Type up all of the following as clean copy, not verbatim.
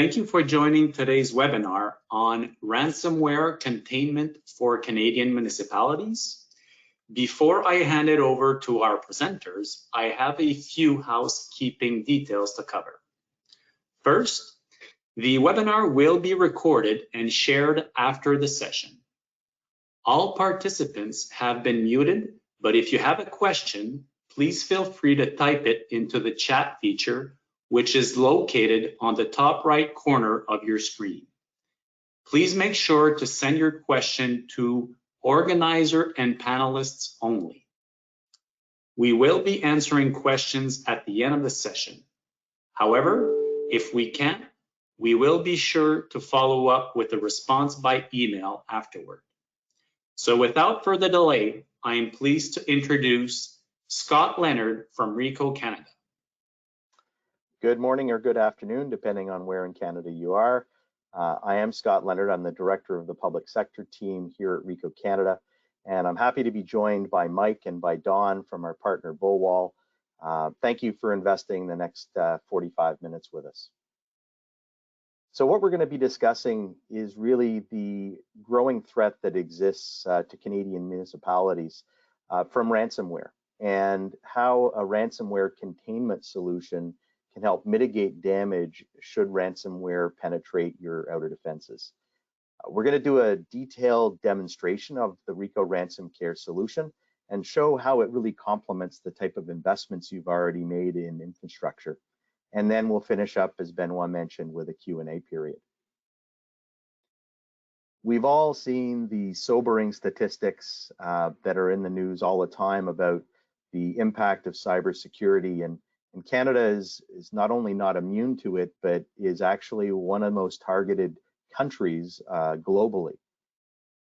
Thank you for joining today's webinar on ransomware containment for Canadian municipalities. Before I hand it over to our presenters, I have a few housekeeping details to cover. First, the webinar will be recorded and shared after the session. All participants have been muted, but if you have a question, please feel free to type it into the chat feature, which is located on the top right corner of your screen. Please make sure to send your question to organizer and panelists only. We will be answering questions at the end of the session. However, if we can't, we will be sure to follow up with a response by email afterward. So without further delay, I am pleased to introduce Scott Leonard from Ricoh, Canada. Good morning or good afternoon, depending on where in Canada you are. I am Scott Leonard. I'm the director of the public sector team here at Ricoh, Canada, and I'm happy to be joined by Mike and by Don from our partner Bullwall. Thank you for investing the next 45 minutes with us. So what we're going to be discussing is really the growing threat that exists to Canadian municipalities from ransomware, and how a ransomware containment solution can help mitigate damage should ransomware penetrate your outer defenses. We're going to do a detailed demonstration of the Ricoh RansomCare solution and show how it really complements the type of investments you've already made in infrastructure. And then we'll finish up, as Benoit mentioned, with a Q&A period. We've all seen the sobering statistics that are in the news all the time about the impact of cybersecurity, and Canada is not only not immune to it, but is actually one of the most targeted countries globally.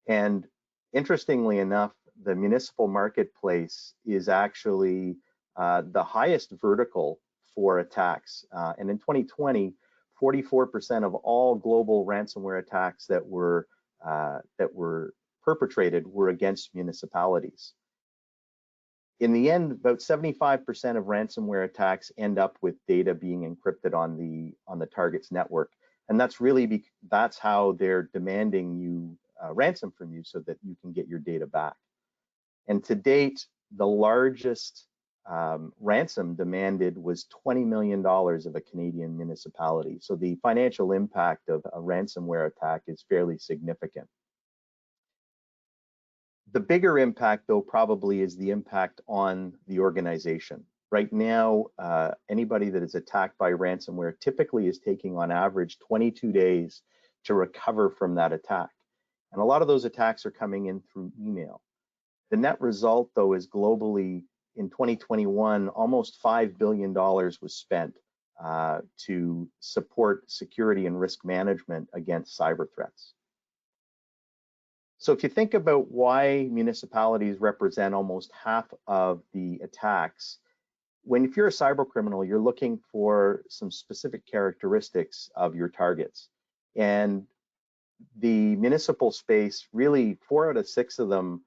And interestingly enough, the municipal marketplace is actually the highest vertical for attacks. And in 2020, 44% of all global ransomware attacks that were perpetrated were against municipalities. In the end, about 75% of ransomware attacks end up with data being encrypted on the target's network, and that's how they're demanding you ransom from you so that you can get your data back. And to date, the largest ransom demanded was $20 million of a Canadian municipality. So the financial impact of a ransomware attack is fairly significant. The bigger impact, though, probably is the impact on the organization. Right now, anybody that is attacked by ransomware typically is taking on average 22 days to recover from that attack. And a lot of those attacks are coming in through email. The net result, though, is globally in 2021, almost $5 billion was spent to support security and risk management against cyber threats. So if you think about why municipalities represent almost half of the attacks, if you're a cyber criminal, you're looking for some specific characteristics of your targets. And the municipal space, really 4 out of 6 of them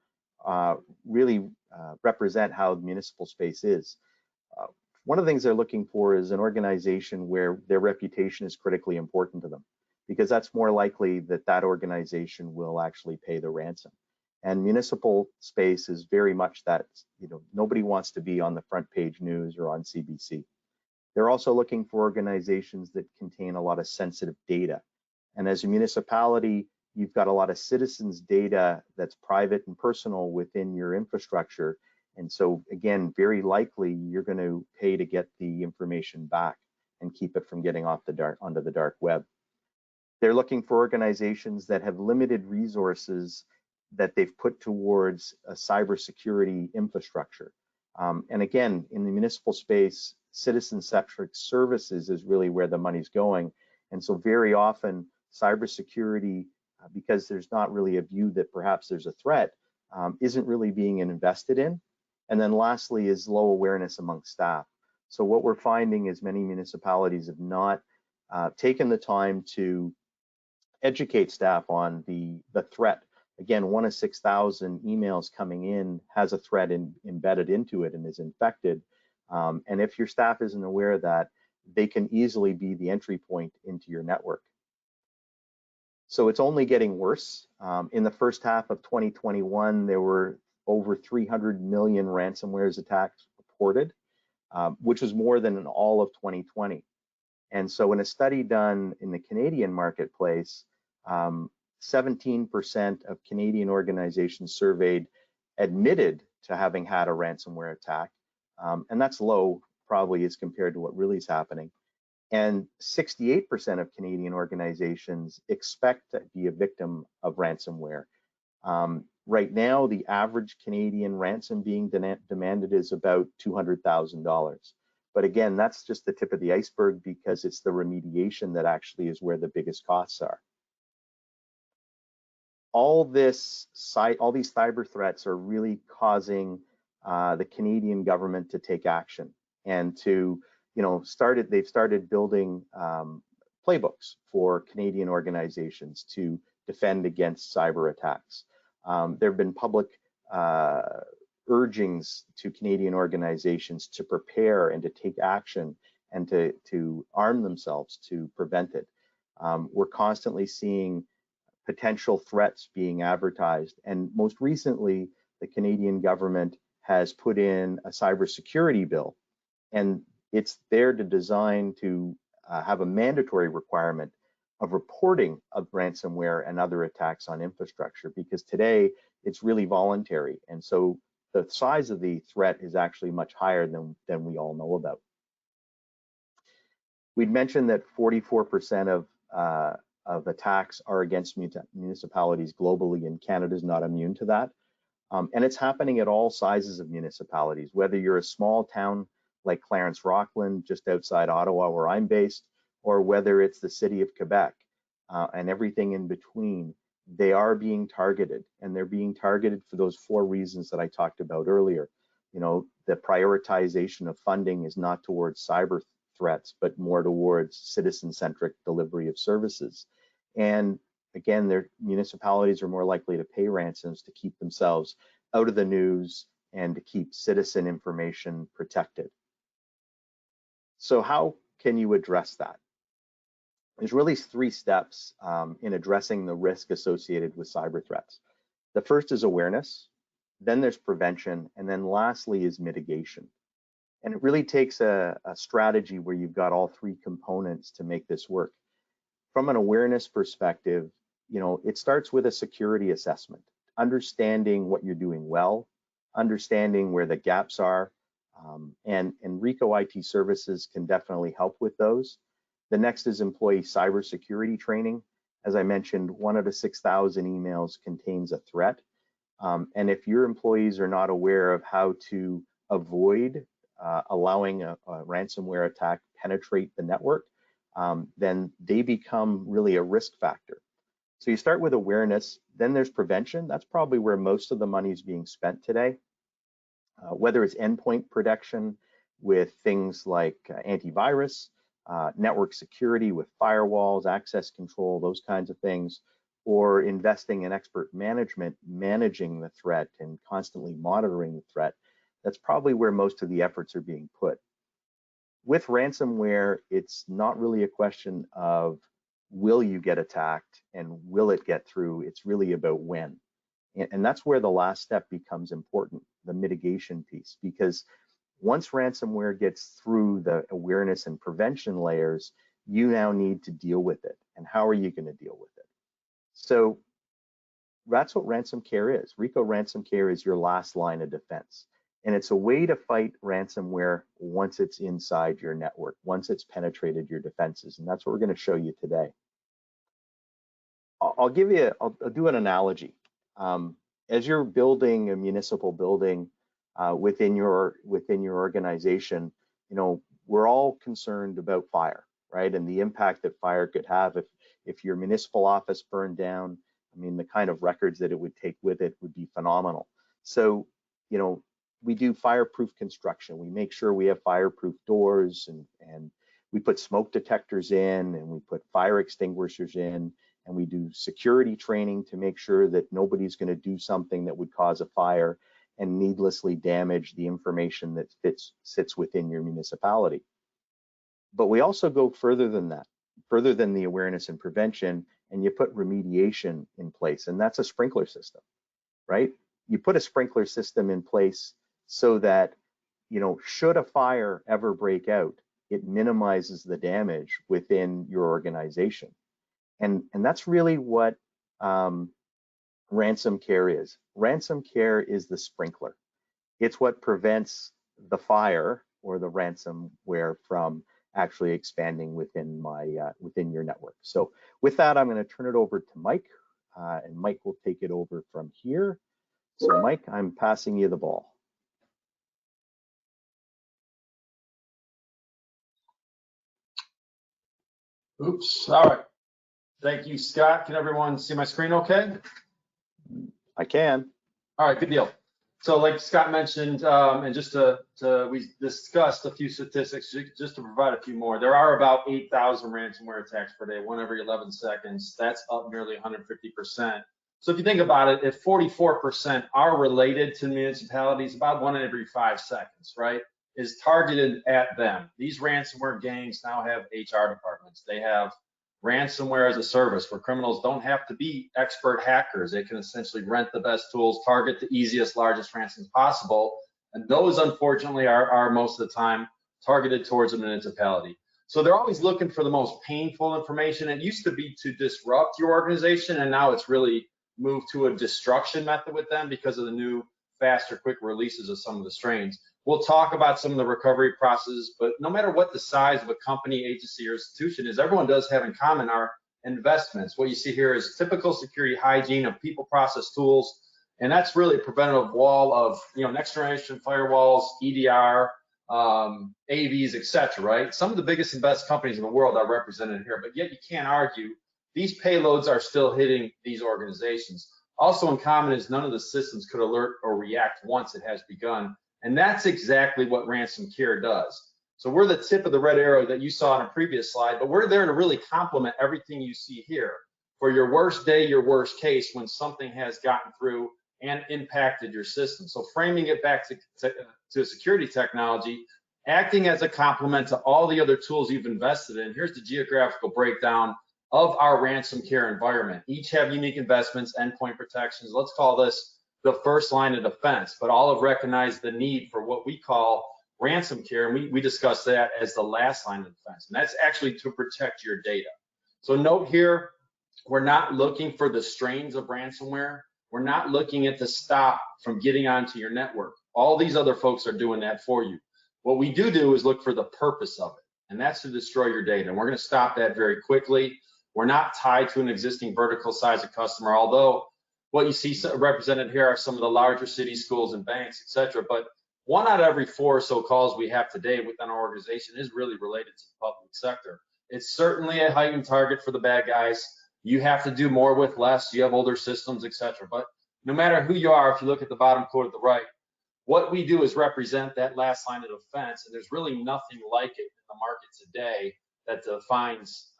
represent how the municipal space is. One of the things they're looking for is an organization where their reputation is critically important to them, because that's more likely that that organization will actually pay the ransom. And municipal space is very much that, nobody wants to be on the front page news or on CBC. They're also looking for organizations that contain a lot of sensitive data. And as a municipality, you've got a lot of citizens' data that's private and personal within your infrastructure. And so again, very likely you're going to pay to get the information back and keep it from getting off onto the dark web. They're looking for organizations that have limited resources that they've put towards a cybersecurity infrastructure. And again, in the municipal space, citizen-centric services is really where the money's going. And so very often, cybersecurity, because there's not really a view that perhaps there's a threat, isn't really being invested in. And then lastly is low awareness among staff. So what we're finding is many municipalities have not taken the time to educate staff on the threat. Again, 1 of 6,000 emails coming in has a threat embedded into it and is infected. And if your staff isn't aware of that, they can easily be the entry point into your network. So it's only getting worse. In the first half of 2021, there were over 300 million ransomware attacks reported, which was more than in all of 2020. And so in a study done in the Canadian marketplace, 17% of Canadian organizations surveyed admitted to having had a ransomware attack. And that's low, probably, as compared to what really is happening. And 68% of Canadian organizations expect to be a victim of ransomware. Right now, the average Canadian ransom being demanded is about $200,000. But again, that's just the tip of the iceberg, because it's the remediation that actually is where the biggest costs are. All these cyber threats are really causing the Canadian government to take action and to, they've started building playbooks for Canadian organizations to defend against cyber attacks. There have been public urgings to Canadian organizations to prepare and to take action and to arm themselves to prevent it. We're constantly seeing potential threats being advertised, and most recently, the Canadian government has put in a cybersecurity bill, and it's there to design to have a mandatory requirement of reporting of ransomware and other attacks on infrastructure, because today it's really voluntary, and so the size of the threat is actually much higher than we all know about. We'd mentioned that 44% of attacks are against municipalities globally, and Canada is not immune to that. And it's happening at all sizes of municipalities, whether you're a small town like Clarence Rockland, just outside Ottawa, where I'm based, or whether it's the city of Quebec and everything in between. They are being targeted, and they're being targeted for those 4 reasons that I talked about earlier. The prioritization of funding is not towards cyber threats, but more towards citizen-centric delivery of services. And again, their municipalities are more likely to pay ransoms to keep themselves out of the news and to keep citizen information protected. So how can you address that? There's really 3 steps in addressing the risk associated with cyber threats. The first is awareness, then there's prevention, and then lastly is mitigation. And it really takes a strategy where you've got all 3 components to make this work. From an awareness perspective, it starts with a security assessment, understanding what you're doing well, understanding where the gaps are, and Ricoh IT services can definitely help with those. The next is employee cybersecurity training. As I mentioned, 1 out of 6,000 emails contains a threat. And if your employees are not aware of how to avoid allowing a ransomware attack penetrate the network, then they become really a risk factor. So you start with awareness, then there's prevention. That's probably where most of the money is being spent today. Whether it's endpoint protection with things like antivirus, network security with firewalls, access control, those kinds of things, or investing in expert management, managing the threat and constantly monitoring the threat. That's probably where most of the efforts are being put. With ransomware, it's not really a question of will you get attacked and will it get through. It's really about when. And that's where the last step becomes important, the mitigation piece, because once ransomware gets through the awareness and prevention layers, you now need to deal with it. And how are you going to deal with it? So that's what RansomCare is. Ricoh RansomCare is your last line of defense. And it's a way to fight ransomware once it's inside your network, once it's penetrated your defenses. And that's what we're going to show you today. I'll do an analogy. As you're building a municipal building within your organization, we're all concerned about fire, right? And the impact that fire could have if your municipal office burned down. I mean, the kind of records that it would take with it would be phenomenal. So, we do fireproof construction. We make sure we have fireproof doors, and we put smoke detectors in, and we put fire extinguishers in, and we do security training to make sure that nobody's going to do something that would cause a fire and needlessly damage the information that sits within your municipality. But we also go further than that, further than the awareness and prevention, and you put remediation in place, and that's a sprinkler system, right? You put a sprinkler system in place so that, you know, should a fire ever break out, it minimizes the damage within your organization. And that's really what RansomCare is. RansomCare is the sprinkler. It's what prevents the fire or the ransomware from actually expanding within within your network. So with that, I'm going to turn it over to Mike, and Mike will take it over from here. So Mike, I'm passing you the ball. Oops, all right. Thank you, Scott. Can everyone see my screen okay? I can. All right, good deal. So like Scott mentioned, and just we discussed a few statistics, just to provide a few more. There are about 8,000 ransomware attacks per day, one every 11 seconds. That's up nearly 150%. So if you think about it, if 44% are related to municipalities, about one in every 5 seconds, right, is targeted at them. These ransomware gangs now have HR departments. They have ransomware as a service where criminals don't have to be expert hackers. They can essentially rent the best tools, target the easiest, largest ransoms possible. And those, unfortunately, are most of the time targeted towards a municipality. So they're always looking for the most painful information. It used to be to disrupt your organization, and now it's really moved to a destruction method with them because of the new, faster, quick releases of some of the strains. We'll talk about some of the recovery processes, but no matter what the size of a company, agency, or institution is, everyone does have in common our investments. What you see here is typical security hygiene of people, process, tools, and that's really a preventative wall of, you know, next generation firewalls, EDR, AVs, etc. Right? Some of the biggest and best companies in the world are represented here, but yet you can't argue these payloads are still hitting these organizations. Also in common is none of the systems could alert or react once it has begun. And that's exactly what RansomCare does. So we're the tip of the red arrow that you saw on a previous slide, but we're there to really complement everything you see here. For your worst day, your worst case, when something has gotten through and impacted your system. So framing it back to security technology, acting as a complement to all the other tools you've invested in. Here's the geographical breakdown of our RansomCare environment. Each have unique investments, endpoint protections. Let's call this the first line of defense, but all have recognized the need for what we call RansomCare, and we discuss that as the last line of defense, and that's actually to protect your data. So note here, we're not looking for the strains of ransomware. We're not looking at the stop from getting onto your network. All these other folks are doing that for you. What we do is look for the purpose of it, and that's to destroy your data, and we're going to stop that very quickly. We're not tied to an existing vertical size of customer, although what you see represented here are some of the larger cities, schools, and banks, et cetera. But 1 out of every 4 or so calls we have today within our organization is really related to the public sector. It's certainly a heightened target for the bad guys. You have to do more with less. You have older systems, et cetera. But no matter who you are, if you look at the bottom quote at the right, what we do is represent that last line of defense, and there's really nothing like it in the market today that defines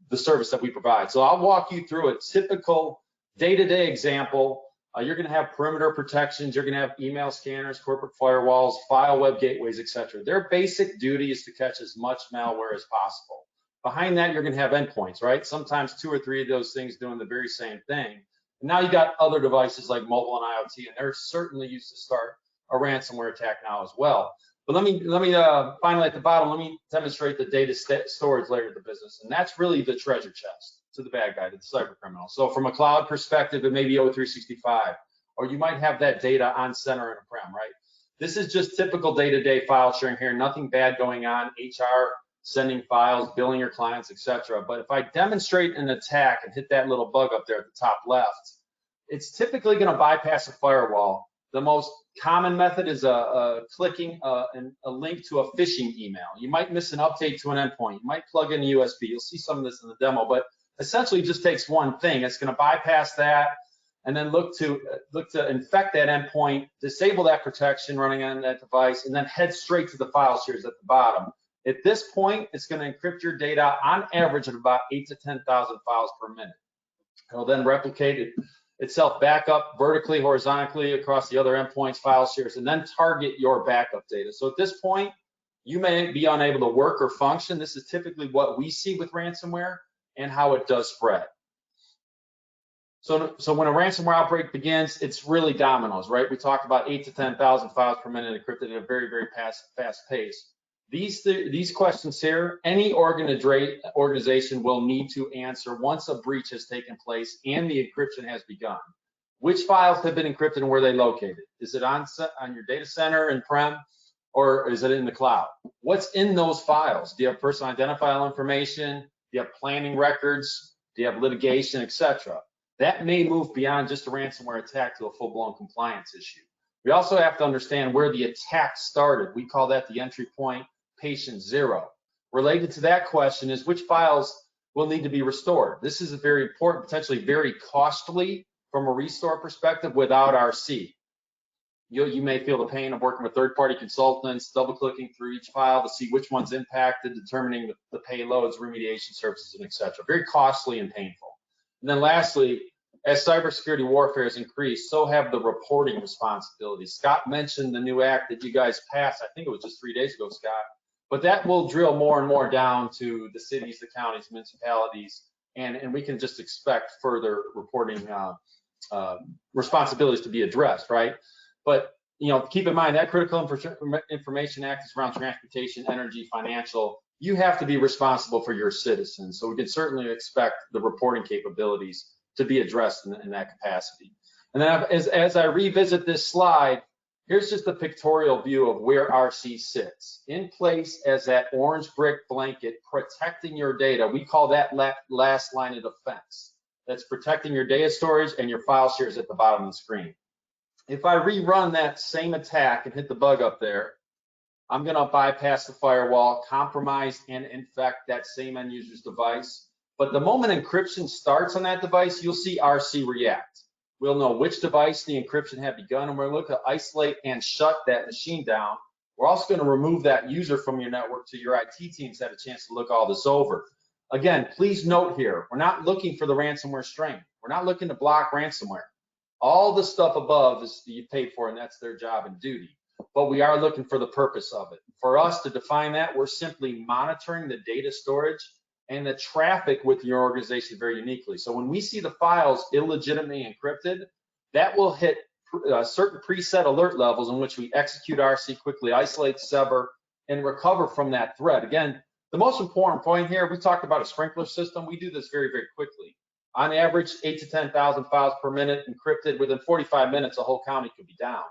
the service that we provide. So I'll walk you through a typical day-to-day example. You're going to have perimeter protections, you're going to have email scanners, corporate firewalls, file web gateways, etc. Their basic duty is to catch as much malware as possible. Behind that, you're going to have endpoints, right? Sometimes 2 or 3 of those things doing the very same thing. And now you got other devices like mobile and IoT, and they're certainly used to start a ransomware attack now as well. But let me finally at the bottom, let me demonstrate the data storage layer of the business, and that's really the treasure chest to the bad guy, to the cyber criminal. So from a cloud perspective, it may be O365, or you might have that data on center and on-prem, right? This is just typical day-to-day file sharing here, nothing bad going on, HR sending files, billing your clients, etc. But if I demonstrate an attack and hit that little bug up there at the top left, it's typically going to bypass a firewall. The most common method is clicking a link to a phishing email. You might miss an update to an endpoint. You might plug in a USB. You'll see some of this in the demo, but essentially it just takes one thing. It's going to bypass that and then look to infect that endpoint, disable that protection running on that device, and then head straight to the file shares at the bottom. At this point, it's going to encrypt your data on average at about 8,000 to 10,000 files per minute. It'll then replicate itself back up vertically, horizontally across the other endpoints, file shares, and then target your backup data. So at this point, you may be unable to work or function. This is typically what we see with ransomware and how it does spread. So when a ransomware outbreak begins, it's really dominoes, right? We talked about 8 to 10,000 files per minute encrypted at a very, very fast pace. These questions here, any organization will need to answer once a breach has taken place and the encryption has begun. Which files have been encrypted and where are they located? Is it on your data center in prem, or is it in the cloud? What's in those files? Do you have personal identifiable information? Do you have planning records? Do you have litigation, etc.? That may move beyond just a ransomware attack to a full-blown compliance issue. We also have to understand where the attack started. We call that the entry point, patient zero. Related to that question is which files will need to be restored. This is a very important, potentially very costly from a restore perspective without RC. You may feel the pain of working with third-party consultants, double-clicking through each file to see which one's impacted, determining the payloads, remediation services, and etc. Very costly and painful. And then lastly, as cybersecurity warfare has increased, so have the reporting responsibilities. Scott mentioned the new act that you guys passed. I think it was just 3 days ago, Scott. But that will drill more and more down to the cities, the counties, municipalities, and we can just expect further reporting responsibilities to be addressed, right? But keep in mind that Critical Information Act is around transportation, energy, financial. You have to be responsible for your citizens. So we can certainly expect the reporting capabilities to be addressed in that capacity. And then as I revisit this slide, here's just a pictorial view of where RC sits. In place as that orange brick blanket protecting your data. We call that last line of defense. That's protecting your data storage and your file shares at the bottom of the screen. If I rerun that same attack and hit the bug up there, I'm gonna bypass the firewall, compromise and infect that same end user's device. But the moment encryption starts on that device, you'll see RC react. We'll know which device the encryption had begun, and we're gonna look to isolate and shut that machine down. We're also gonna remove that user from your network so your IT teams have a chance to look all this over. Again, please note here, we're not looking for the ransomware strain. We're not looking to block ransomware. All the stuff above is you paid for, and that's their job and duty. But we are looking for the purpose of it. For us to define that, we're simply monitoring the data storage and the traffic with your organization very uniquely. So when we see the files illegitimately encrypted, that will hit certain preset alert levels in which we execute RC, quickly isolate, sever, and recover from that threat. Again, the most important point here, we talked about a sprinkler system. We do this very, very quickly. On average, 8 to 10,000 files per minute encrypted. Within 45 minutes, a whole county could be down.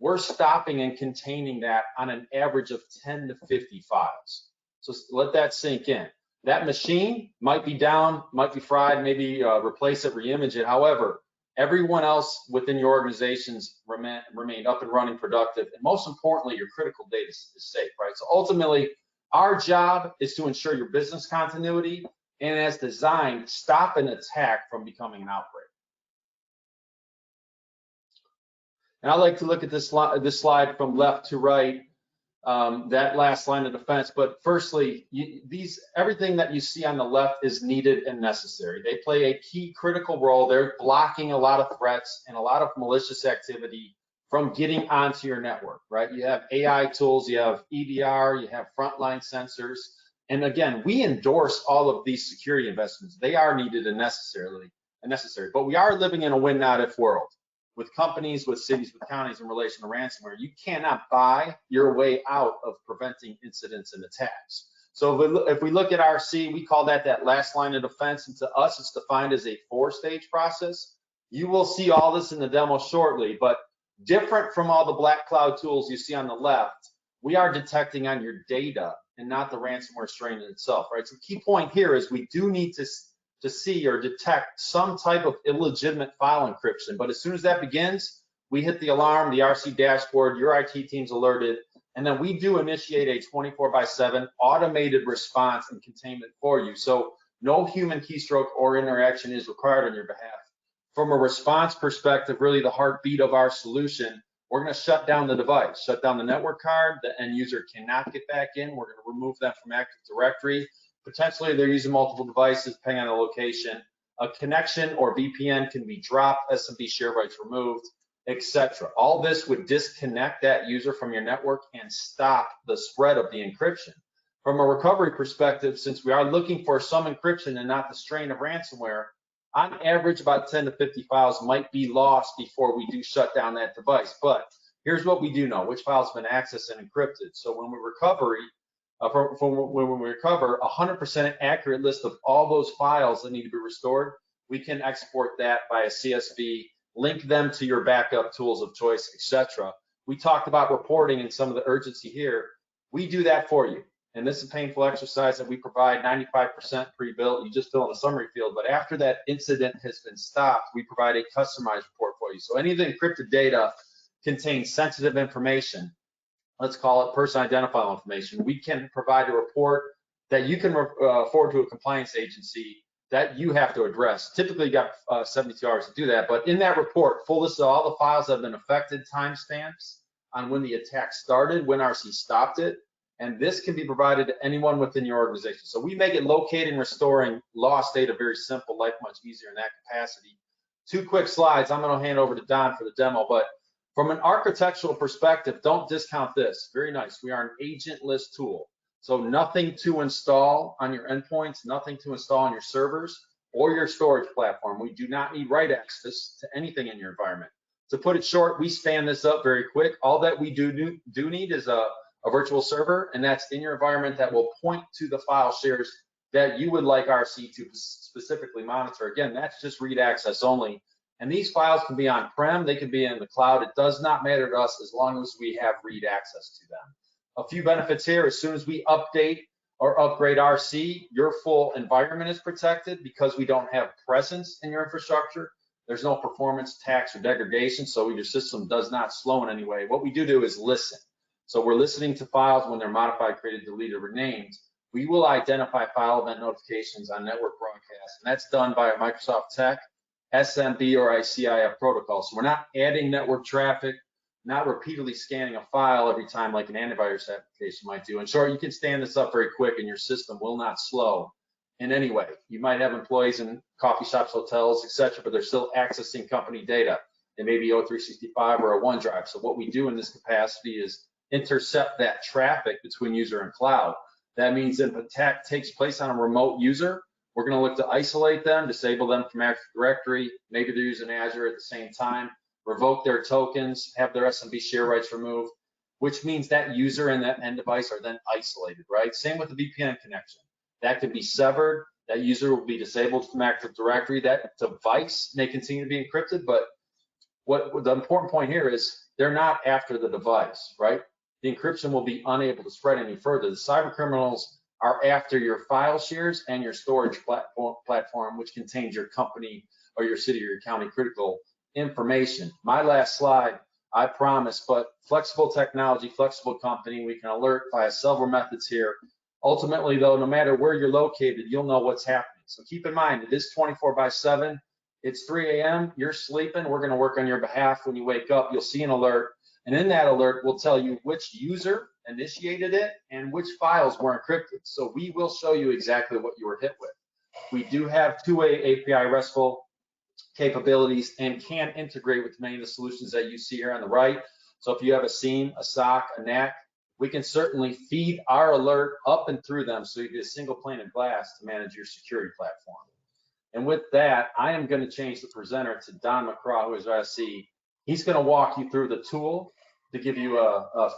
We're stopping and containing that on an average of 10 to 50 files. So let that sink in. That machine might be down, might be fried, maybe replace it, reimage it. However, everyone else within your organizations remain up and running, productive, and most importantly, your critical data is safe, right? So ultimately, our job is to ensure your business continuity and as designed, stop an attack from becoming an outbreak. And I like to look at this slide from left to right, that last line of defense. But firstly, everything that you see on the left is needed and necessary. They play a key critical role. They're blocking a lot of threats and a lot of malicious activity from getting onto your network, right? You have AI tools, you have EDR, you have frontline sensors. And again, we endorse all of these security investments. They are needed and necessary, but we are living in a win not if world. With companies, with cities, with counties in relation to ransomware, you cannot buy your way out of preventing incidents and attacks. So if we look at RC, we call that last line of defense, and to us, it's defined as a 4-stage process. You will see all this in the demo shortly, but different from all the black cloud tools you see on the left, we are detecting on your data and not the ransomware strain in itself, right? So the key point here is we do need to see or detect some type of illegitimate file encryption. But as soon as that begins, we hit the alarm, the RC dashboard, your IT team's alerted, and then we do initiate a 24/7 automated response and containment for you. So no human keystroke or interaction is required on your behalf. From a response perspective, really the heartbeat of our solution, we're gonna shut down the device, shut down the network card, the end user cannot get back in, we're gonna remove them from Active Directory. Potentially they're using multiple devices depending on the location. A connection or VPN can be dropped, SMB share rights removed. etc. All this would disconnect that user from your network and stop the spread of the encryption. From a recovery perspective, since we are looking for some encryption and not the strain of ransomware, on average, about 10 to 50 files might be lost before we do shut down that device. But here's what we do know: which files have been accessed and encrypted. So when we recover a 100% accurate list of all those files that need to be restored, we can export that by a CSV, link them to your backup tools of choice, etc. We talked about reporting and some of the urgency here. We do that for you. And this is a painful exercise that we provide 95% pre-built. You just fill in a summary field. But after that incident has been stopped, we provide a customized report for you. So any of the encrypted data contains sensitive information. Let's call it person identifiable information. We can provide a report that you can forward to a compliance agency that you have to address. Typically, you got 72 hours to do that. But in that report, full list of all the files that have been affected, timestamps on when the attack started, when RC stopped it, and this can be provided to anyone within your organization. So we make it locating and restoring lost data very simple, life much easier in that capacity. 2 quick slides. I'm going to hand over to Don for the demo, but from an architectural perspective, don't discount this. Very nice. We are an agentless tool. So nothing to install on your endpoints, nothing to install on your servers or your storage platform. We do not need write access to anything in your environment. To put it short, we stand this up very quick. All that we do need is a virtual server, and that's in your environment that will point to the file shares that you would like RC to specifically monitor. Again, that's just read access only. And these files can be on-prem, they can be in the cloud. It does not matter to us as long as we have read access to them. A few benefits here: as soon as we update or upgrade RC, your full environment is protected because we don't have presence in your infrastructure. There's no performance tax or degradation, so your system does not slow in any way. What we do is listen. So we're listening to files when they're modified, created, deleted, or renamed. We will identify file event notifications on network broadcasts, and that's done by a Microsoft Tech, SMB, or ICIF protocol. So we're not adding network traffic, not repeatedly scanning a file every time like an antivirus application might do. In short, you can stand this up very quick and your system will not slow in any way. You might have employees in coffee shops, hotels, etc., but they're still accessing company data. It may be O365 or a OneDrive. So what we do in this capacity is intercept that traffic between user and cloud. That means if an attack takes place on a remote user, we're going to look to isolate them, disable them from Active Directory. Maybe they're using Azure at the same time, revoke their tokens, have their SMB share rights removed, which means that user and that end device are then isolated, right? Same with the VPN connection. That could be severed. That user will be disabled from Active Directory. That device may continue to be encrypted, but what the important point here is they're not after the device, right? The encryption will be unable to spread any further. The cyber criminals are after your file shares and your storage platform, which contains your company or your city or your county critical information. My last slide, I promise, but flexible technology, flexible company, we can alert via several methods here. Ultimately, though, no matter where you're located, you'll know what's happening. So keep in mind, it is 24/7. It's 3 a.m., you're sleeping, we're gonna work on your behalf. When you wake up, you'll see an alert. And in that alert, we'll tell you which user initiated it and which files were encrypted. So we will show you exactly what you were hit with. We do have two-way API RESTful capabilities and can integrate with many of the solutions that you see here on the right. So if you have a SIEM, a SOC, a NAC, we can certainly feed our alert up and through them so you get a single pane of glass to manage your security platform. And with that, I am going to change the presenter to Don McCraw, who is our SC. He's going to walk you through the tool to give you a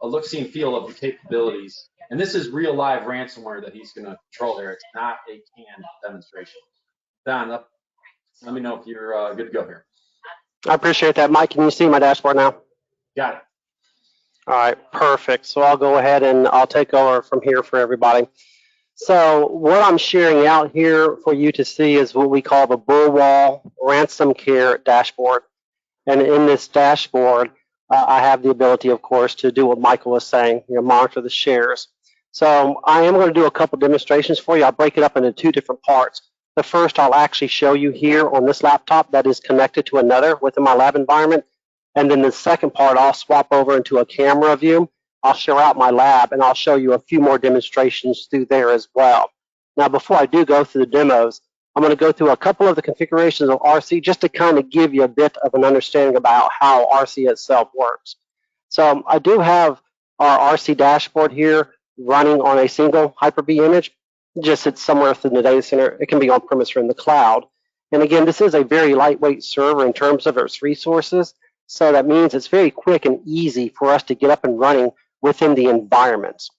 look-see and feel of the capabilities. And this is real live ransomware that he's going to control here. It's not a canned demonstration. Don, let me know if you're good to go here. I appreciate that. Mike, can you see my dashboard now? Got it. All right, perfect. So I'll go ahead and I'll take over from here for everybody. So what I'm sharing out here for you to see is what we call the Bulwall RansomCare dashboard. And in this dashboard, I have the ability, of course, to do what Michael was saying, monitor the shares. So I am going to do a couple demonstrations for you. I'll break it up into two different parts. The first I'll actually show you here on this laptop that is connected to another within my lab environment. And then the second part, I'll swap over into a camera view. I'll share out my lab and I'll show you a few more demonstrations through there as well. Now, before I do go through the demos, I'm going to go through a couple of the configurations of RC just to kind of give you a bit of an understanding about how RC itself works. So I do have our RC dashboard here running on a single Hyper-V image. Just it's somewhere within the data center. It can be on premise or in the cloud. And again, this is a very lightweight server in terms of its resources. So that means it's very quick and easy for us to get up and running within the environments.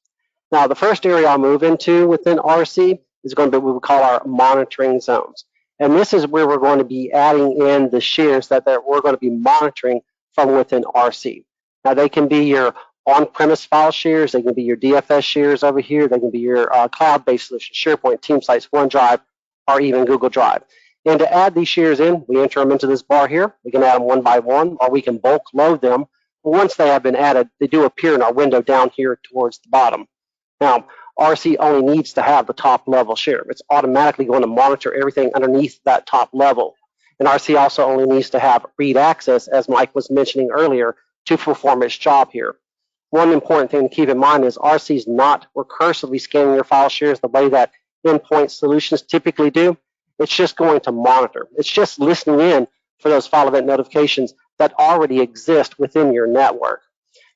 Now, the first area I'll move into within RC is going to be what we call our monitoring zones. And this is where we're going to be adding in the shares that we're going to be monitoring from within RC. Now, they can be your on-premise file shares, they can be your DFS shares over here, they can be your cloud-based solutions, SharePoint, TeamSites, OneDrive, or even Google Drive. And to add these shares in, we enter them into this bar here. We can add them one by one, or we can bulk load them. But once they have been added, they do appear in our window down here towards the bottom. Now, RC only needs to have the top level share. It's automatically going to monitor everything underneath that top level. And RC also only needs to have read access, as Mike was mentioning earlier, to perform its job here. One important thing to keep in mind is RC is not recursively scanning your file shares the way that endpoint solutions typically do. It's just going to monitor. It's just listening in for those file event notifications that already exist within your network.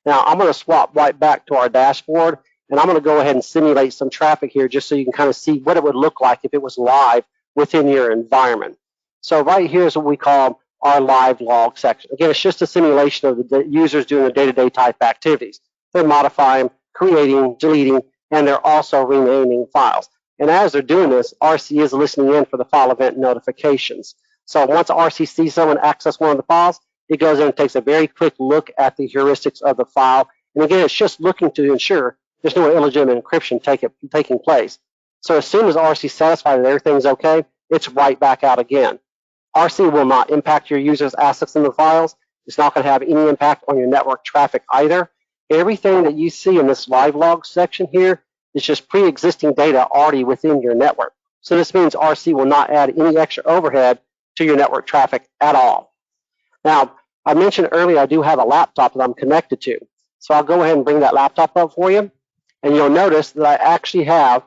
Now, I'm going to swap right back to our dashboard, and I'm going to go ahead and simulate some traffic here just so you can kind of see what it would look like if it was live within your environment. So right here is what we call our live log section. Again, it's just a simulation of the users doing the day-to-day type activities. They're modifying, creating, deleting, and they're also renaming files. And as they're doing this, RC is listening in for the file event notifications. So once RC sees someone access one of the files, it goes in and takes a very quick look at the heuristics of the file. And again, it's just looking to ensure there's no illegitimate encryption taking place. So as soon as RC is satisfied that everything's okay, it's right back out again. RC will not impact your users' assets in the files. It's not going to have any impact on your network traffic either. Everything that you see in this live log section here is just pre-existing data already within your network. So this means RC will not add any extra overhead to your network traffic at all. Now, I mentioned earlier I do have a laptop that I'm connected to. So I'll go ahead and bring that laptop up for you. And you'll notice that I actually have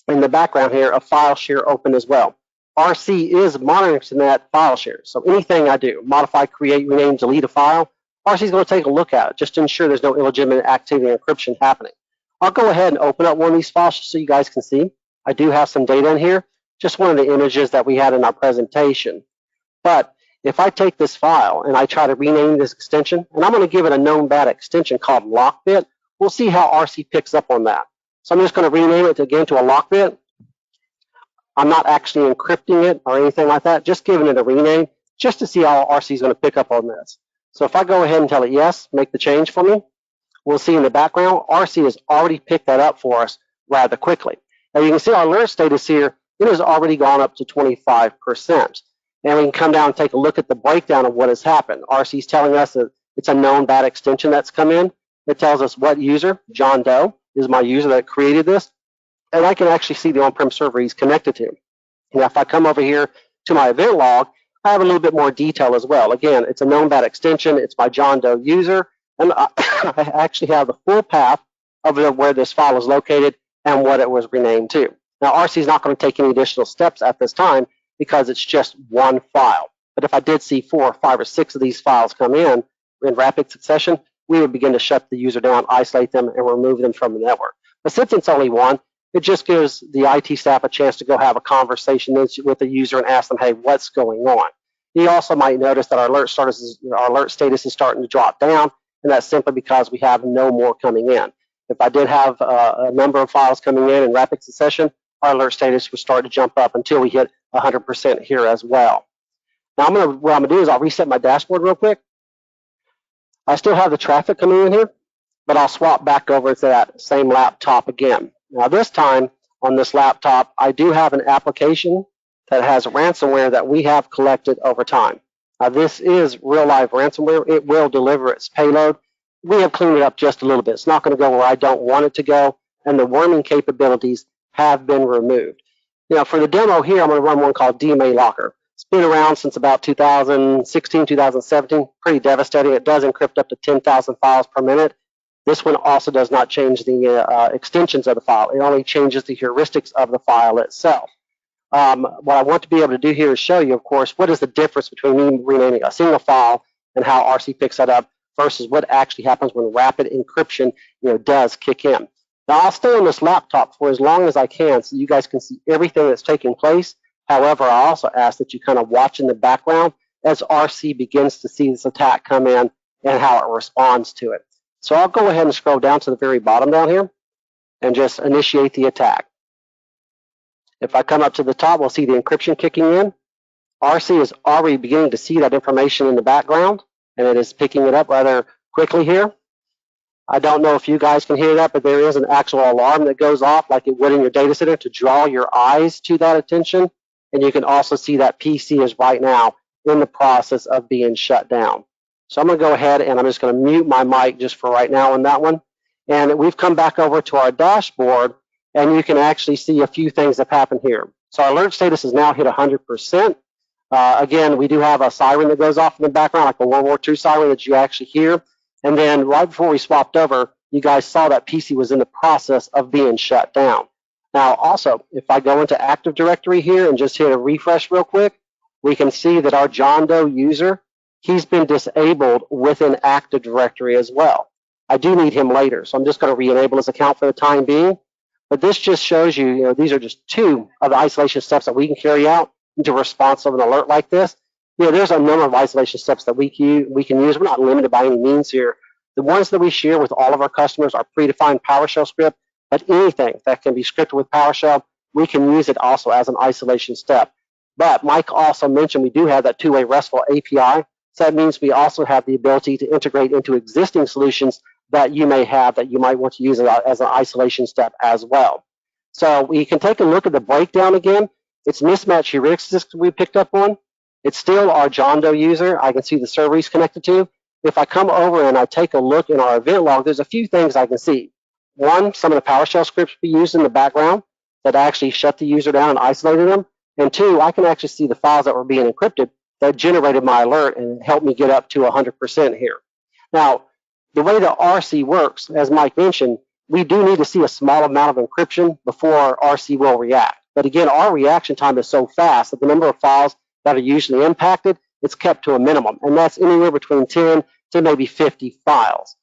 in the background here a file share open as well. RC is monitoring that file share. So anything I do, modify, create, rename, delete a file, RC is going to take a look at it just to ensure there's no illegitimate activity and encryption happening. I'll go ahead and open up one of these files so you guys can see. I do have some data in here, just one of the images that we had in our presentation. But if I take this file and I try to rename this extension, and I'm going to give it a known bad extension called lockbit, we'll see how RC picks up on that. So I'm just going to rename it again to a lockbit. I'm not actually encrypting it or anything like that, just giving it a rename just to see how RC is going to pick up on this. So if I go ahead and tell it yes, make the change for me, we'll see in the background, RC has already picked that up for us rather quickly. Now you can see our alert status here, it has already gone up to 25%. And we can come down and take a look at the breakdown of what has happened. RC is telling us that it's a known bad extension that's come in. It tells us what user, John Doe, is my user that created this. And I can actually see the on-prem server he's connected to. Now, if I come over here to my event log, I have a little bit more detail as well. Again, it's a known bad extension. It's my John Doe user. And I actually have the full path of where this file is located and what it was renamed to. Now, RC is not going to take any additional steps at this time because it's just one file. But if I did see 4 or 5 or 6 of these files come in rapid succession, we would begin to shut the user down, isolate them, and remove them from the network. But since it's only one, it just gives the IT staff a chance to go have a conversation with the user and ask them, hey, what's going on? You also might notice that our alert status is starting to drop down, and that's simply because we have no more coming in. If I did have a number of files coming in rapid succession, our alert status would start to jump up until we hit 100% here as well. Now, what I'm going to do is I'll reset my dashboard real quick. I still have the traffic coming in here, but I'll swap back over to that same laptop again. Now, this time on this laptop, I do have an application that has ransomware that we have collected over time. Now, this is real live ransomware. It will deliver its payload. We have cleaned it up just a little bit. It's not going to go where I don't want it to go, and the worming capabilities have been removed. You know, for the demo here, I'm going to run one called DMA Locker. It's been around since about 2016, 2017, pretty devastating. It does encrypt up to 10,000 files per minute. This one also does not change the extensions of the file. It only changes the heuristics of the file itself. What I want to be able to do here is show you, of course, what is the difference between me renaming a single file and how RC picks that up versus what actually happens when rapid encryption does kick in. Now, I'll stay on this laptop for as long as I can so you guys can see everything that's taking place. However, I also ask that you kind of watch in the background as RC begins to see this attack come in and how it responds to it. So I'll go ahead and scroll down to the very bottom down here and just initiate the attack. If I come up to the top, we'll see the encryption kicking in. RC is already beginning to see that information in the background, and it is picking it up rather quickly here. I don't know if you guys can hear that, but there is an actual alarm that goes off like it would in your data center to draw your eyes to that attention. And you can also see that PC is right now in the process of being shut down. So I'm going to go ahead and I'm just going to mute my mic just for right now on that one. And we've come back over to our dashboard, and you can actually see a few things that happen here. So our alert status is now hit 100%. Again, we do have a siren that goes off in the background, like a World War II siren that you actually hear. And then right before we swapped over, you guys saw that PC was in the process of being shut down. Now, also, if I go into Active Directory here and just hit a refresh real quick, we can see that our John Doe user, he's been disabled within Active Directory as well. I do need him later, so I'm just going to re-enable his account for the time being. But this just shows you, these are just two of the isolation steps that we can carry out into response of an alert like this. There's a number of isolation steps that we can use. We're not limited by any means here. The ones that we share with all of our customers are predefined PowerShell script, but anything that can be scripted with PowerShell, we can use it also as an isolation step. But Mike also mentioned we do have that two-way RESTful API. So that means we also have the ability to integrate into existing solutions that you may have that you might want to use as an isolation step as well. So we can take a look at the breakdown again. It's mismatch heuristics we picked up on. It's still our John Doe user. I can see the server he's connected to. If I come over and I take a look in our event log, there's a few things I can see. One, some of the PowerShell scripts we used in the background that actually shut the user down and isolated them. And two, I can actually see the files that were being encrypted that generated my alert and helped me get up to 100% here. Now, the way the RC works, as Mike mentioned, we do need to see a small amount of encryption before RC will react. But again, our reaction time is so fast that the number of files that are usually impacted, it's kept to a minimum. And that's anywhere between 10 to maybe 50 files.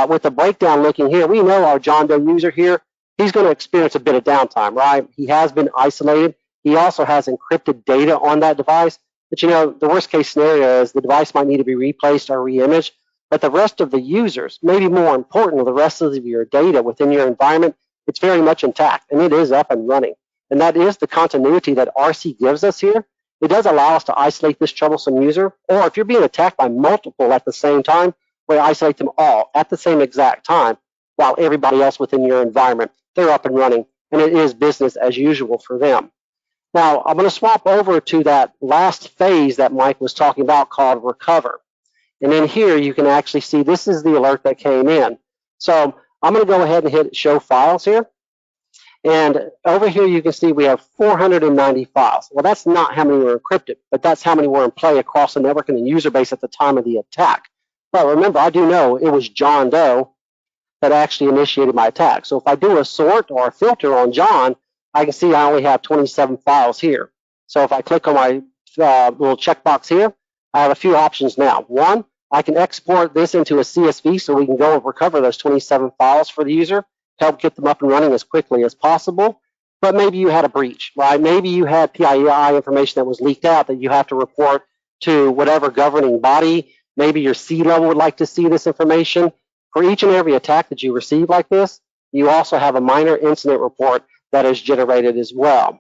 With the breakdown looking here, we know our John Doe user here, he's going to experience a bit of downtime, right? He has been isolated. He also has encrypted data on that device. But the worst case scenario is the device might need to be replaced or re-imaged. But the rest of the users, maybe more important, the rest of your data within your environment, it's very much intact and it is up and running. And that is the continuity that RC gives us here. It does allow us to isolate this troublesome user, or if you're being attacked by multiple at the same time, we isolate them all at the same exact time while everybody else within your environment, they're up and running, and it is business as usual for them. Now, I'm going to swap over to that last phase that Mike was talking about called recover. And then here you can actually see this is the alert that came in. So I'm going to go ahead and hit show files here. And over here you can see we have 490 files. Well, that's not how many were encrypted, but that's how many were in play across the network and the user base at the time of the attack. But remember, I do know it was John Doe that actually initiated my attack. So if I do a sort or a filter on John, I can see I only have 27 files here. So if I click on my little checkbox here, I have a few options now. One, I can export this into a CSV so we can go and recover those 27 files for the user, help get them up and running as quickly as possible. But maybe you had a breach, right? Maybe you had PII information that was leaked out that you have to report to whatever governing body. Maybe your C-level would like to see this information. For each and every attack that you receive like this, you also have a minor incident report that is generated as well.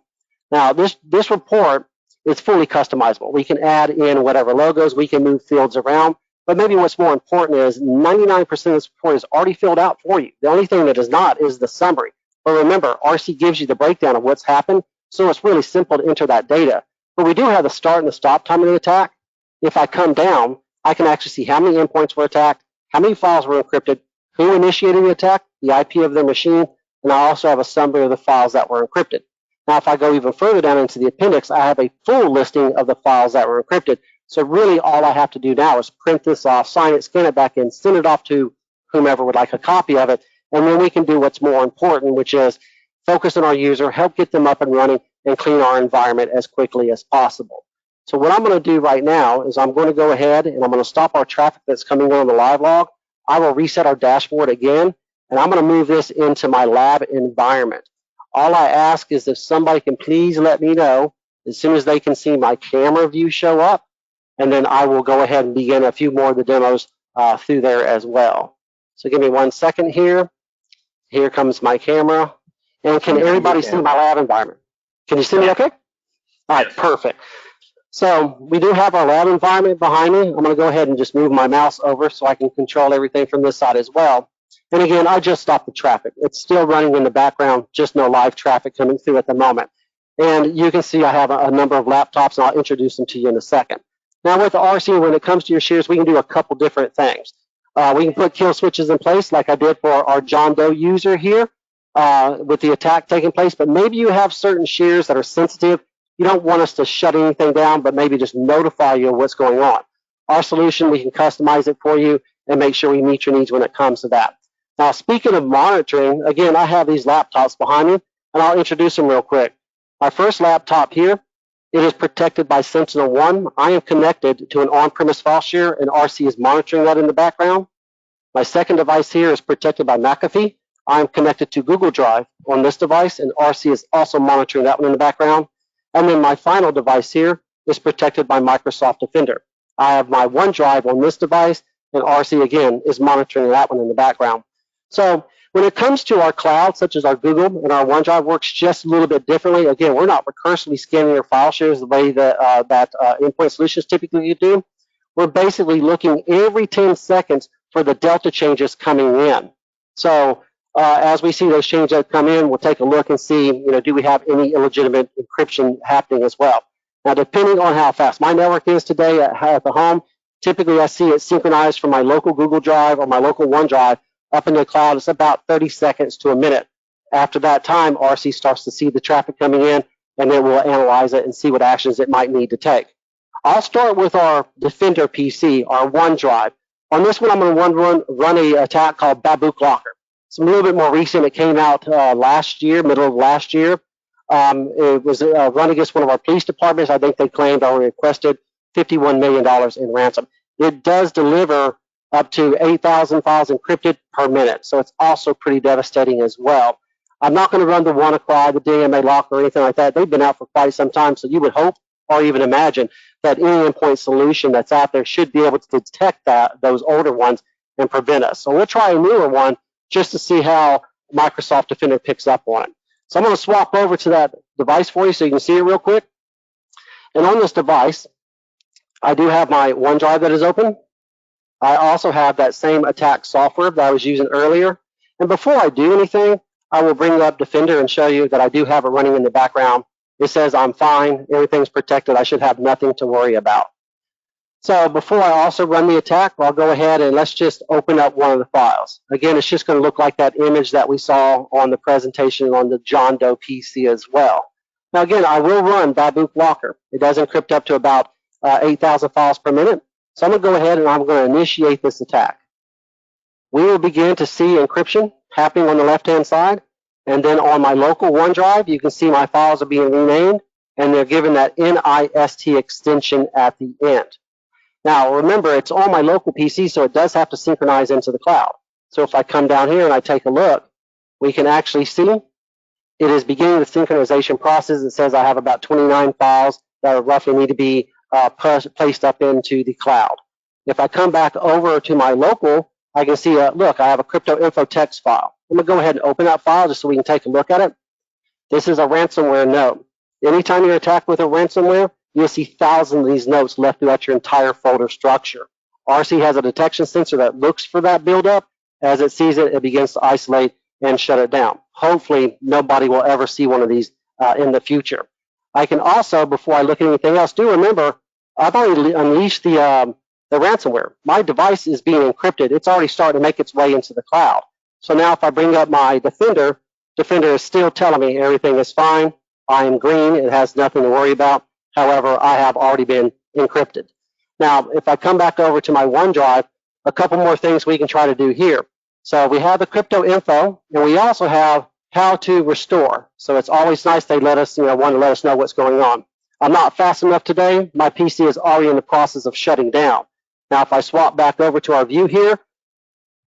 Now, this report is fully customizable. We can add in whatever logos, we can move fields around, but maybe what's more important is 99% of this report is already filled out for you. The only thing that is not is the summary. But remember, RC gives you the breakdown of what's happened, so it's really simple to enter that data. But we do have the start and the stop time of the attack. If I come down, I can actually see how many endpoints were attacked, how many files were encrypted, who initiated the attack, the IP of their machine, and I also have a summary of the files that were encrypted. Now, if I go even further down into the appendix, I have a full listing of the files that were encrypted. So really all I have to do now is print this off, sign it, scan it back in, send it off to whomever would like a copy of it, and then we can do what's more important, which is focus on our user, help get them up and running, and clean our environment as quickly as possible. So what I'm going to do right now is I'm going to go ahead and I'm going to stop our traffic that's coming on the live log. I will reset our dashboard again, and I'm going to move this into my lab environment. All I ask is if somebody can please let me know as soon as they can see my camera view show up, and then I will go ahead and begin a few more of the demos through there as well. So give me 1 second here. Here comes my camera. And can everybody see my lab environment? Can you see me okay? All right, perfect. So we do have our lab environment behind me. I'm going to go ahead and just move my mouse over so I can control everything from this side as well. And again, I just stopped the traffic. It's still running in the background, just no live traffic coming through at the moment. And you can see I have a number of laptops, and I'll introduce them to you in a second. Now with the RC, when it comes to your shares, we can do a couple different things. We can put kill switches in place like I did for our John Doe user here with the attack taking place, but maybe you have certain shares that are sensitive. You don't want us to shut anything down, but maybe just notify you of what's going on. Our solution, we can customize it for you and make sure we meet your needs when it comes to that. Now, speaking of monitoring, again, I have these laptops behind me, and I'll introduce them real quick. My first laptop here, it is protected by SentinelOne. I am connected to an on-premise file share, and RC is monitoring that in the background. My second device here is protected by McAfee. I am connected to Google Drive on this device, and RC is also monitoring that one in the background. And then my final device here is protected by Microsoft Defender. I have my OneDrive on this device, and RC, again, is monitoring that one in the background. So when it comes to our cloud, such as our Google and our OneDrive, works just a little bit differently. Again, we're not recursively scanning your file shares the way that, Endpoint Solutions typically do. We're basically looking every 10 seconds for the delta changes coming in. So as we see those changes come in, we'll take a look and see, do we have any illegitimate encryption happening as well. Now, depending on how fast my network is today at the home, typically I see it synchronized from my local Google Drive or my local OneDrive up in the cloud. It's about 30 seconds to a minute. After that time, RC starts to see the traffic coming in, and then we'll analyze it and see what actions it might need to take. I'll start with our Defender PC, our OneDrive. On this one, I'm going to run an attack called Babook Locker. It's a little bit more recent. It came out last year, middle of last year. It was run against one of our police departments. I think they claimed or requested $51 million in ransom. It does deliver up to 8,000 files encrypted per minute, so it's also pretty devastating as well. I'm not going to run the WannaCry, the DMA Locker, or anything like that. They've been out for quite some time, so you would hope or even imagine that any endpoint solution that's out there should be able to detect those older ones and prevent us. So we'll try a newer one just to see how Microsoft Defender picks up on it. So I'm going to swap over to that device for you so you can see it real quick. And on this device, I do have my OneDrive that is open. I also have that same attack software that I was using earlier. And before I do anything, I will bring up Defender and show you that I do have it running in the background. It says I'm fine, everything's protected, I should have nothing to worry about. So before I also run the attack, I'll go ahead and let's just open up one of the files. Again, it's just going to look like that image that we saw on the presentation on the John Doe PC as well. Now again, I will run Babook Locker. It does encrypt up to about 8,000 files per minute. So I'm going to go ahead and I'm going to initiate this attack. We will begin to see encryption happening on the left-hand side. And then on my local OneDrive, you can see my files are being renamed, and they're given that NIST extension at the end. Now, remember, it's on my local PC, so it does have to synchronize into the cloud. So if I come down here and I take a look, we can actually see it is beginning the synchronization process. It says I have about 29 files that roughly need to be placed up into the cloud. If I come back over to my local, I can see, look, I have a crypto info text file. I'm going to go ahead and open that file just so we can take a look at it. This is a ransomware note. Anytime you're attacked with a ransomware, you'll see thousands of these notes left throughout your entire folder structure. RC has a detection sensor that looks for that buildup. As it sees it, it begins to isolate and shut it down. Hopefully, nobody will ever see one of these in the future. I can also, before I look at anything else, do remember, I've already unleashed the ransomware. My device is being encrypted. It's already starting to make its way into the cloud. So now if I bring up my Defender, Defender is still telling me everything is fine. I am green. It has nothing to worry about. However, I have already been encrypted. Now, if I come back over to my OneDrive, a couple more things we can try to do here. So we have the crypto info, and we also have how to restore. So it's always nice they let us, want to let us know what's going on. I'm not fast enough today. My PC is already in the process of shutting down. Now, if I swap back over to our view here,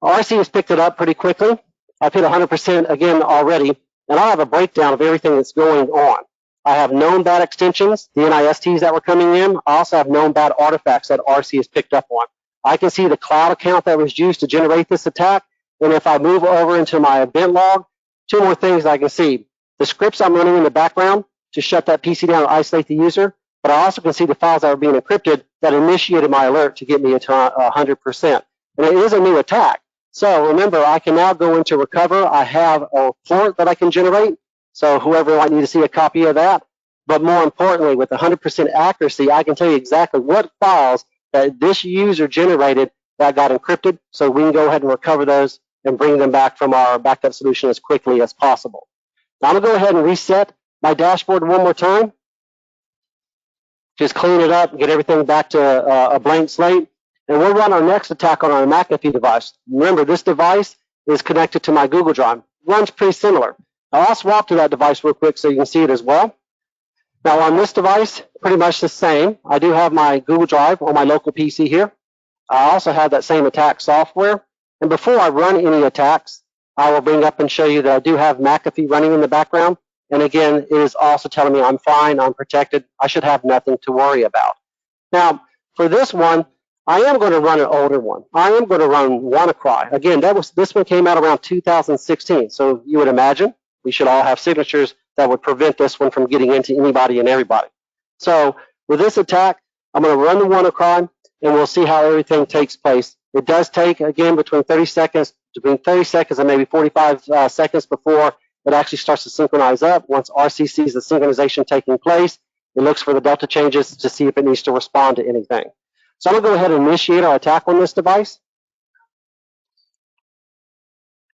RC has picked it up pretty quickly. I've hit 100% again already, and I have a breakdown of everything that's going on. I have known bad extensions, the NISTs that were coming in. I also have known bad artifacts that RC has picked up on. I can see the cloud account that was used to generate this attack, and if I move over into my event log, two more things I can see. The scripts I'm running in the background to shut that PC down and isolate the user, but I also can see the files that are being encrypted that initiated my alert to get me to 100%. And it is a new attack. So remember, I can now go into recover. I have a report that I can generate. So whoever might need to see a copy of that. But more importantly, with 100% accuracy, I can tell you exactly what files that this user generated that got encrypted. So we can go ahead and recover those and bring them back from our backup solution as quickly as possible. Now I'm going to go ahead and reset my dashboard one more time. Just clean it up, get everything back to a blank slate. And we'll run our next attack on our McAfee device. Remember, this device is connected to my Google Drive. Runs pretty similar. Now, I'll swap to that device real quick so you can see it as well. Now, on this device, pretty much the same. I do have my Google Drive on my local PC here. I also have that same attack software. And before I run any attacks, I will bring up and show you that I do have McAfee running in the background. And again, it is also telling me I'm fine, I'm protected. I should have nothing to worry about. Now, for this one, I am going to run an older one. I am going to run WannaCry. Again, this one came out around 2016. So you would imagine we should all have signatures that would prevent this one from getting into anybody and everybody. So with this attack, I'm going to run the WannaCry, and we'll see how everything takes place. It does take, again, between 30 seconds and maybe 45 seconds before it actually starts to synchronize up. Once RC sees the synchronization taking place, it looks for the delta changes to see if it needs to respond to anything. So I'm going to go ahead and initiate our attack on this device.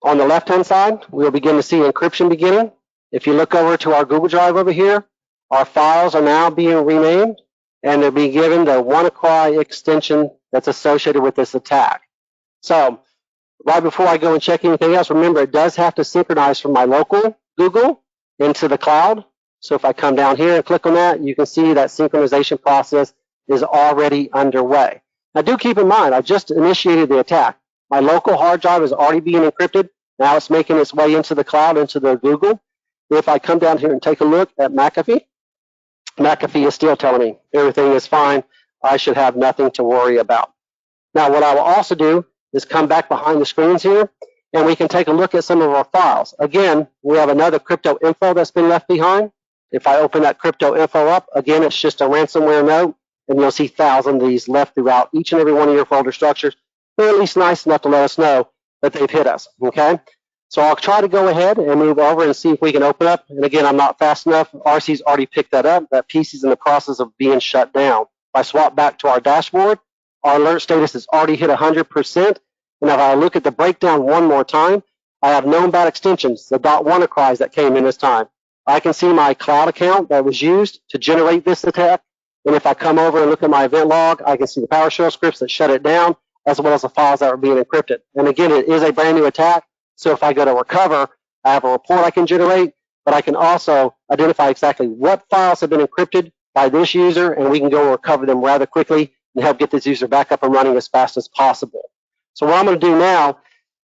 On the left-hand side, we'll begin to see encryption beginning. If you look over to our Google Drive over here, our files are now being renamed, and they'll be given the WannaCry extension that's associated with this attack. So right before I go and check anything else, remember it does have to synchronize from my local Google into the cloud. So if I come down here and click on that, you can see that synchronization process is already underway. Now do keep in mind, I just initiated the attack. My local hard drive is already being encrypted. Now it's making its way into the cloud, into the Google. If I come down here and take a look at McAfee, McAfee is still telling me everything is fine. I should have nothing to worry about. Now what I will also do is come back behind the screens here, and we can take a look at some of our files. Again, we have another crypto info that's been left behind. If I open that crypto info up, again, it's just a ransomware note, and you'll see thousands of these left throughout each and every one of your folder structures. They're at least nice enough to let us know that they've hit us, okay? So I'll try to go ahead and move over and see if we can open up. And again, I'm not fast enough. RC's already picked that up. That PC's in the process of being shut down. If I swap back to our dashboard, our alert status has already hit 100%. And if I look at the breakdown one more time, I have known bad extensions, the .WannaCries that came in this time. I can see my cloud account that was used to generate this attack. And if I come over and look at my event log, I can see the PowerShell scripts that shut it down, as well as the files that are being encrypted. And again, it is a brand new attack. So if I go to recover, I have a report I can generate, but I can also identify exactly what files have been encrypted by this user, and we can go and recover them rather quickly and help get this user back up and running as fast as possible. So what I'm going to do now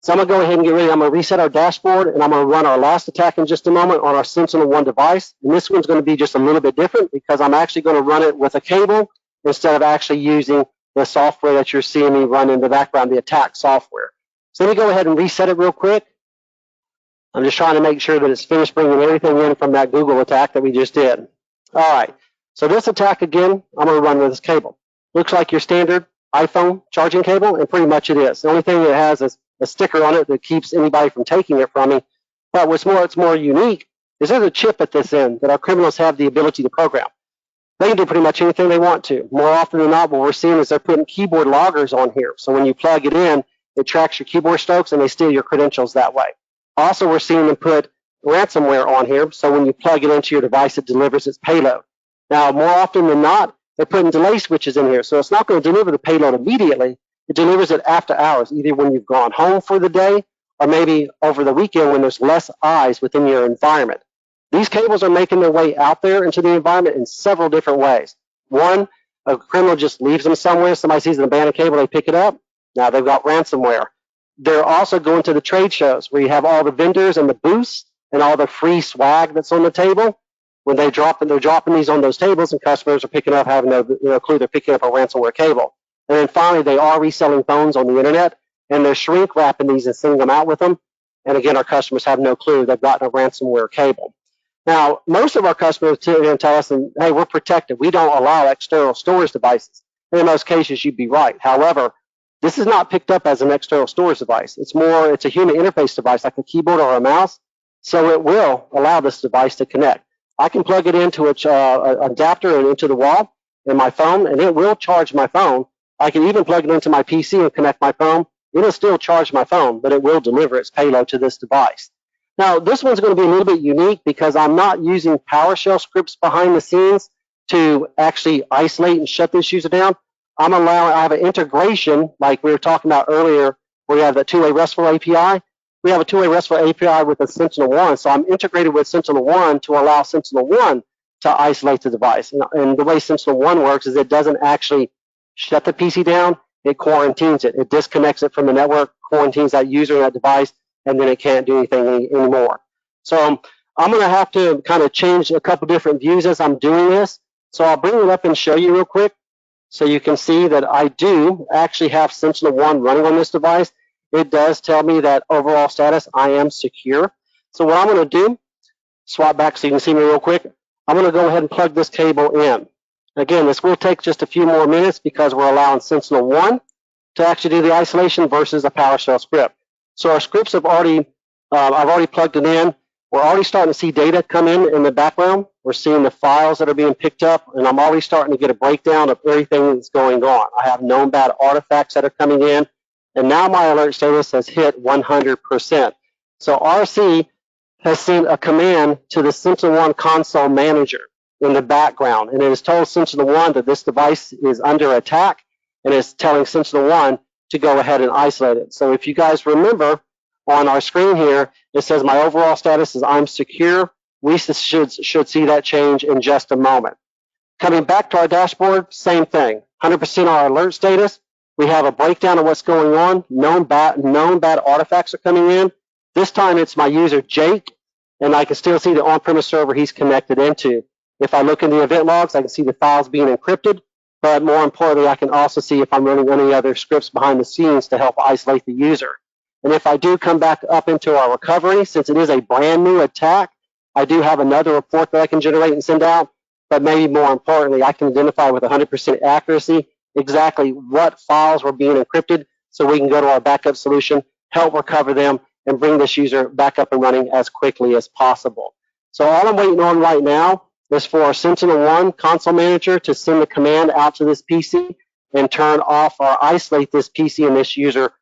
is I'm going to go ahead and get ready. I'm going to reset our dashboard, and I'm going to run our last attack in just a moment on our Sentinel-1 device. And this one's going to be just a little bit different because I'm actually going to run it with a cable instead of actually using the software that you're seeing me run in the background, the attack software. So let me go ahead and reset it real quick. I'm just trying to make sure that it's finished bringing everything in from that Google attack that we just did. All right, so this attack again, I'm going to run with this cable. Looks like your standard iPhone charging cable, and pretty much it is. The only thing that has is a sticker on it that keeps anybody from taking it from me. But what's more unique is there's a chip at this end that our criminals have the ability to program. They can do pretty much anything they want to. More often than not, what we're seeing is they're putting keyboard loggers on here. So when you plug it in, it tracks your keyboard strokes and they steal your credentials that way. Also, we're seeing them put ransomware on here. So when you plug it into your device, it delivers its payload. Now, more often than not, they're putting delay switches in here. So it's not going to deliver the payload immediately. It delivers it after hours, either when you've gone home for the day or maybe over the weekend when there's less eyes within your environment. These cables are making their way out there into the environment in several different ways. One, a criminal just leaves them somewhere. Somebody sees an abandoned cable, they pick it up. Now they've got ransomware. They're also going to the trade shows where you have all the vendors and the booths and all the free swag that's on the table. When they're dropping these on those tables, and customers are picking up, having no clue they're picking up a ransomware cable. And then finally, they are reselling phones on the internet, and they're shrink wrapping these and sending them out with them. And again, our customers have no clue they've gotten a ransomware cable. Now, most of our customers tell us, hey, we're protected. We don't allow external storage devices. And in most cases, you'd be right. However, this is not picked up as an external storage device. It's a human interface device like a keyboard or a mouse. So it will allow this device to connect. I can plug it into an adapter and into the wall in my phone, and it will charge my phone. I can even plug it into my PC and connect my phone. It'll still charge my phone, but it will deliver its payload to this device. Now, this one's going to be a little bit unique because I'm not using PowerShell scripts behind the scenes to actually isolate and shut this user down. I have an integration like we were talking about earlier where we have the two-way RESTful API. We have a two-way RESTful API with a Sentinel-1, so I'm integrated with Sentinel-1 to allow Sentinel-1 to isolate the device. And the way Sentinel-1 works is it doesn't actually shut the PC down, it quarantines it. It disconnects it from the network, quarantines that user and that device, and then it can't do anything anymore. So I'm going to have to kind of change a couple different views as I'm doing this. So I'll bring it up and show you real quick so you can see that I do actually have Sentinel-1 running on this device. It does tell me that overall status, I am secure. So what I'm going to do, swap back so you can see me real quick. I'm going to go ahead and plug this cable in. Again, this will take just a few more minutes because we're allowing Sentinel-1 to actually do the isolation versus a PowerShell script. So our scripts have already, I've already plugged it in. We're already starting to see data come in the background. We're seeing the files that are being picked up, and I'm already starting to get a breakdown of everything that's going on. I have known bad artifacts that are coming in. And now my alert status has hit 100%. So RC has sent a command to the Sentinel-1 console manager in the background, and it has told Sentinel-1 that this device is under attack, and it's telling Sentinel-1 to go ahead and isolate it. So if you guys remember on our screen here, it says my overall status is I'm secure. We should see that change in just a moment. Coming back to our dashboard, same thing, 100% our alert status. We have a breakdown of what's going on. Known bad artifacts are coming in. This time it's my user Jake, and I can still see the on-premise server he's connected into. If I look in the event logs, I can see the files being encrypted, but more importantly, I can also see if I'm running any other scripts behind the scenes to help isolate the user. And if I do come back up into our recovery, since it is a brand new attack, I do have another report that I can generate and send out, but maybe more importantly, I can identify with 100% accuracy exactly what files were being encrypted so we can go to our backup solution, help recover them, and bring this user back up and running as quickly as possible. So all I'm waiting on right now is for our Sentinel-1 console manager to send the command out to this PC and turn off or isolate this PC and this user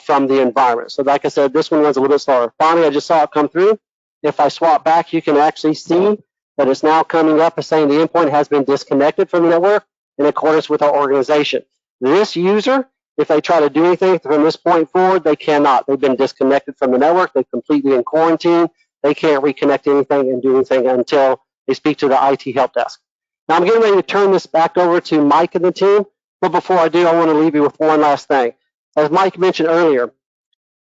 from the environment. So like I said, this one runs a little bit slower. Finally, I just saw it come through. If I swap back, you can actually see that it's now coming up as saying the endpoint has been disconnected from the network in accordance with our organization. This user, if they try to do anything from this point forward, they cannot. They've been disconnected from the network. They're completely in quarantine. They can't reconnect anything and do anything until they speak to the IT help desk. Now I'm getting ready to turn this back over to Mike and the team, but before I do, I want to leave you with one last thing. As Mike mentioned earlier,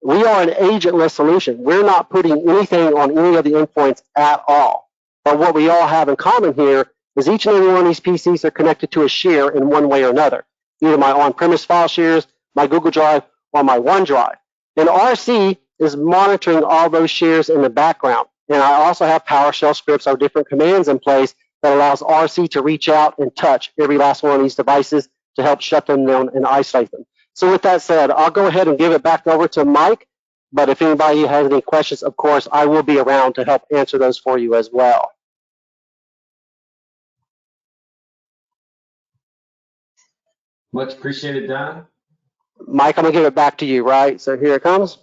we are an agentless solution. We're not putting anything on any of the endpoints at all. But what we all have in common here is each and every one of these PCs are connected to a share in one way or another, either my on-premise file shares, my Google Drive, or my OneDrive. And RC is monitoring all those shares in the background. And I also have PowerShell scripts or different commands in place that allows RC to reach out and touch every last one of these devices to help shut them down and isolate them. So with that said, I'll go ahead and give it back over to Mike. But if anybody has any questions, of course, I will be around to help answer those for you as well. Much appreciated, Don. Mike, I'm going to give it back to you, right? So here it comes.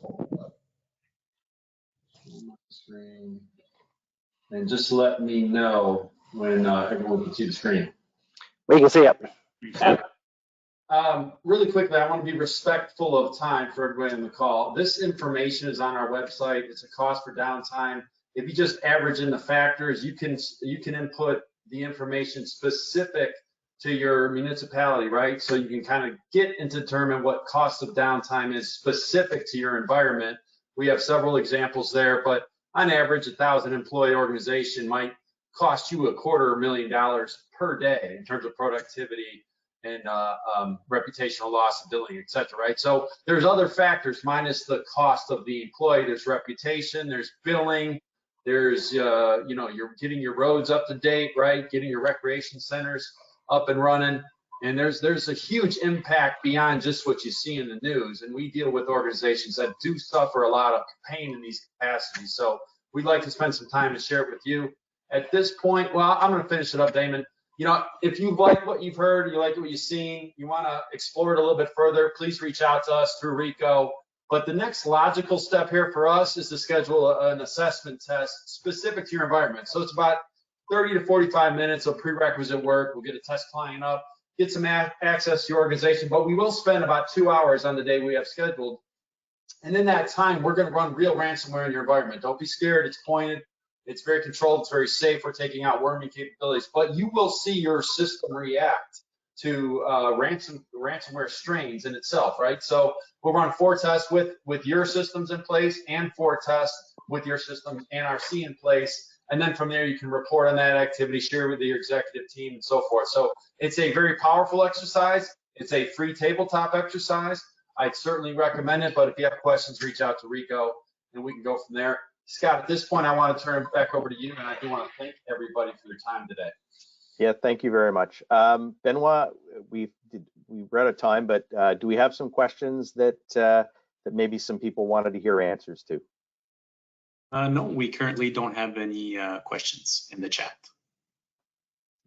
And just let me know when everyone can see the screen. We can see it. Really quickly, I want to be respectful of time for everybody on the call. This information is on our website. It's a cost for downtime. If you just average in the factors, you can input the information specific to your municipality, right? So you can kind of get and determine what cost of downtime is specific to your environment. We have several examples there, but on average, 1,000 employee organization might cost you $250,000 per day in terms of productivity and reputational loss of billing, et cetera, right? So there's other factors minus the cost of the employee. There's reputation, there's billing, there's, you're getting your roads up to date, right? Getting your recreation centers up and running. And there's a huge impact beyond just what you see in the news. And we deal with organizations that do suffer a lot of pain in these capacities. So we'd like to spend some time to share it with you. At this point, well, I'm going to finish it up, Damon. If you like what you've heard, you like what you've seen, you want to explore it a little bit further, please reach out to us through Ricoh. But the next logical step here for us is to schedule an assessment test specific to your environment. So it's about 30 to 45 minutes of prerequisite work. We'll get a test client up, get some access to your organization, but we will spend about 2 hours on the day we have scheduled. And in that time, we're going to run real ransomware in your environment. Don't be scared. It's pointed. It's very controlled. It's very safe. We're taking out worming capabilities, but you will see your system react to ransomware strains in itself, right? So we'll run 4 tests with your systems in place and 4 tests with your systems and RC in place. And then from there, you can report on that activity, share with your executive team and so forth. So it's a very powerful exercise. It's a free tabletop exercise. I'd certainly recommend it, but if you have questions, reach out to Ricoh and we can go from there. Scott, at this point, I want to turn it back over to you, and I do want to thank everybody for their time today. Yeah, thank you very much. Benoit, we've run out of time, but do we have some questions that maybe some people wanted to hear answers to? No, we currently don't have any questions in the chat.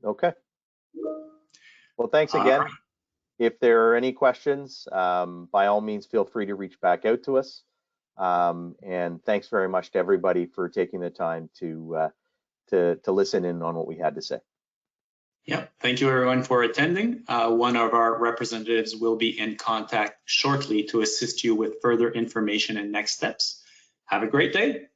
Okay. Well, thanks again. If there are any questions, by all means, feel free to reach back out to us. And thanks very much to everybody for taking the time to listen in on what we had to say. Yeah, thank you everyone for attending. One of our representatives will be in contact shortly to assist you with further information and next steps. Have a great day.